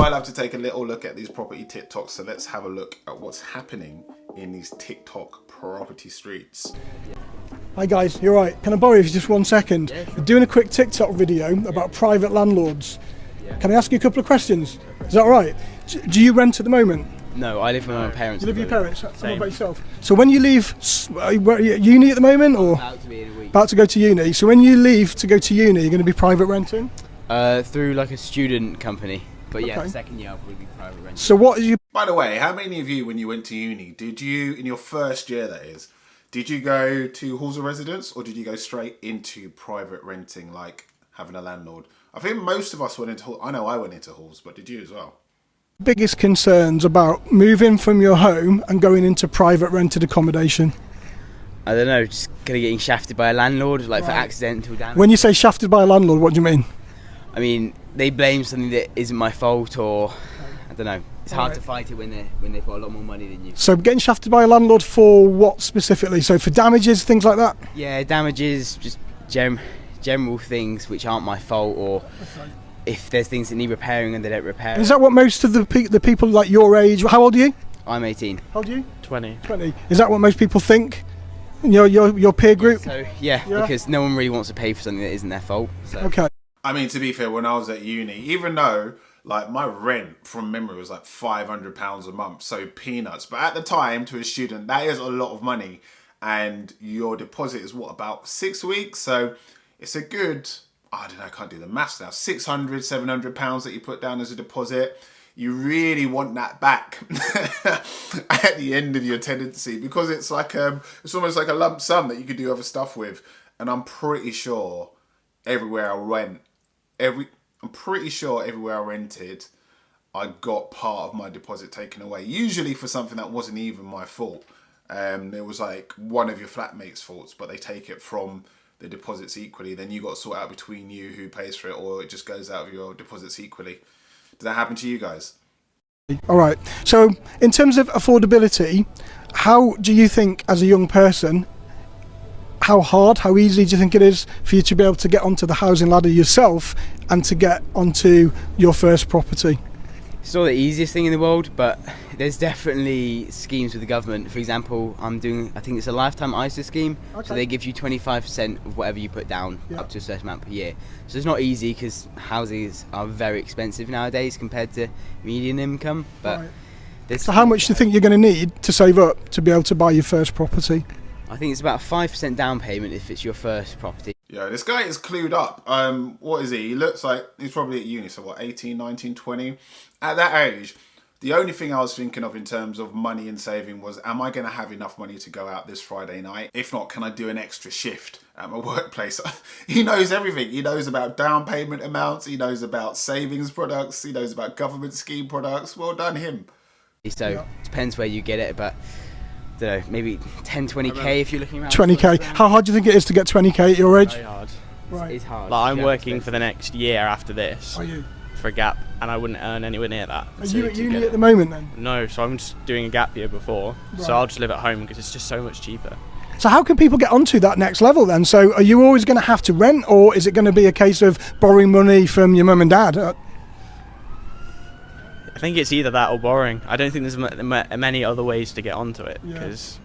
I love to take a little look at these property TikToks, so let's have a look at what's happening in these TikTok property streets. Hi guys, you're right. Can I borrow you for just 1 second? Yeah, sure. We're doing a quick TikTok video about private landlords. Can I ask you a couple of questions? Is that all right? Do you rent at the moment? No, I live with my parents. You live with your parents? What about yourself? So when you leave, are you at uni at the moment, or? About to be in a week. About to go to uni. So when you leave to go to uni, you're going to be private renting? Through like a student company. But yeah, Okay. the second year I'll probably be private renting. So what is you? By the way, how many of you, when you went to uni, did you, in your first year that is, did you go to halls of residence, or did you go straight into private renting, like having a landlord? I think most of us went into, I know I went into halls, but did you as well? Biggest concerns about moving from your home and going into private rented accommodation? I don't know, just kind of getting shafted by a landlord, like for Right. accidental damage. When you say shafted by a landlord, what do you mean? I mean, they blame something that isn't my fault, or I don't know. It's hard Right. to fight it when they've got a lot more money than you. So getting shafted by a landlord for what specifically? So for damages, things like that? Yeah, damages, just general things which aren't my fault, or if there's things that need repairing and they don't repair. Is that what most of the people like your age, how old are you? I'm 18. How old are you? 20. 20. Is that what most people think? Your peer group? So yeah, because no one really wants to pay for something that isn't their fault. So. Okay. I mean, to be fair, when I was at uni, even though like my rent from memory was like £500 a month, so peanuts. But at the time, to a student, that is a lot of money. And your deposit is what, about 6 weeks? So it's a good, I don't know, I can't do the maths now, £600, £700 that you put down as a deposit. You really want that back at the end of your tenancy, because it's like it's almost like a lump sum that you could do other stuff with. And I'm pretty sure everywhere I went, I'm pretty sure everywhere I rented, I got part of my deposit taken away. Usually for something that wasn't even my fault. It was like one of your flatmates' faults, but they take it from the deposits equally. Then you got to sort out between you who pays for it, or it just goes out of your deposits equally. Did that happen to you guys? All right. So in terms of affordability, how do you think as a young person, how easy do you think it is for you to be able to get onto the housing ladder yourself and to get onto your first property? It's not the easiest thing in the world, but there's definitely schemes with the government. For example, I'm doing, I think it's a lifetime ISA scheme, so they give you 25% of whatever you put down, up to a certain amount per year. So it's not easy because houses are very expensive nowadays compared to median income. But So how much do you think you're going to need to save up to be able to buy your first property? I think it's about 5% down payment if it's your first property. Yeah, this guy is clued up. What is he? He looks like he's probably at uni, so what, 18, 19, 20? At that age, the only thing I was thinking of in terms of money and saving was, am I going to have enough money to go out this Friday night? If not, can I do an extra shift at my workplace? He knows everything. He knows about down payment amounts. He knows about savings products. He knows about government scheme products. Well done, him. So it depends where you get it, but I don't know, maybe 10, 20k if you're looking around. 20k. How hard do you think it is to get 20k at your age? Very hard. Right. It's hard. Like, I'm working for the next year after this Are you? for a gap, and I wouldn't earn anywhere near that. Are you at uni at the moment then? No, so I'm just doing a gap year before, Right. so I'll just live at home because it's just so much cheaper. So how can people get onto that next level then? So are you always going to have to rent, or is it going to be a case of borrowing money from your mum and dad? I think it's either that or borrowing. I don't think there's many other ways to get onto it Yeah. because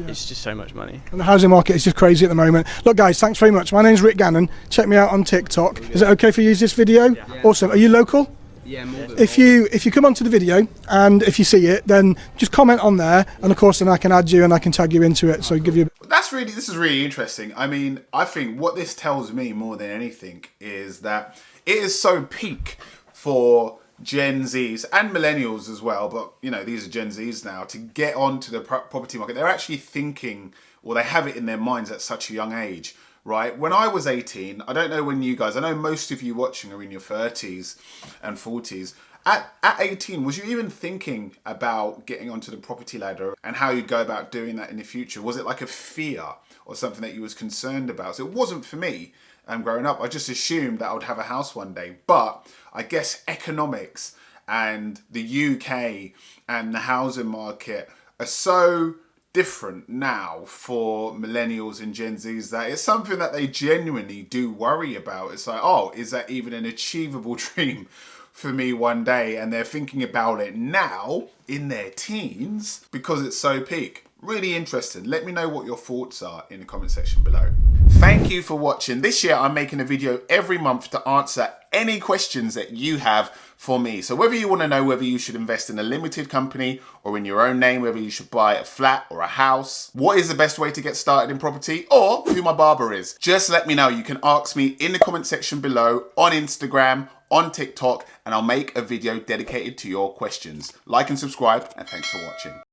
it's just so much money. And the housing market is just crazy at the moment. Look guys, thanks very much. My name's Rick Gannon. Check me out on TikTok. Is it okay if you use this video? Yeah. Awesome. Are you local? Yeah, more than If you come onto the video and if you see it, then just comment on there, and of course then I can add you and I can tag you into it. So give you. This is really interesting. I mean, I think what this tells me more than anything is that it is so peak for Gen Zs and millennials as well, but you know, these are Gen Zs now, to get onto the property market. They're actually thinking, or they have it in their minds at such a young age, right? When I was 18, I don't know when you guys, I know most of you watching are in your 30s and 40s. At 18, was you even thinking about getting onto the property ladder and how you'd go about doing that in the future? Was it like a fear or something that you was concerned about? So it wasn't for me. Growing up, I just assumed that I would have a house one day. But I guess economics and the UK and the housing market are so different now for millennials and Gen Zs that it's something that they genuinely do worry about. It's like, oh, is that even an achievable dream for me one day and they're thinking about it now in their teens because it's so peak. Really interesting. Let me know what your thoughts are in the comment section below. Thank you for watching. This year I'm making a video every month to answer any questions that you have for me. So whether you want to know whether you should invest in a limited company or in your own name, whether you should buy a flat or a house, what is the best way to get started in property, or who my barber is, just let me know. You can ask me in the comment section below, on Instagram, on TikTok, and I'll make a video dedicated to your questions. Like and subscribe, and thanks for watching.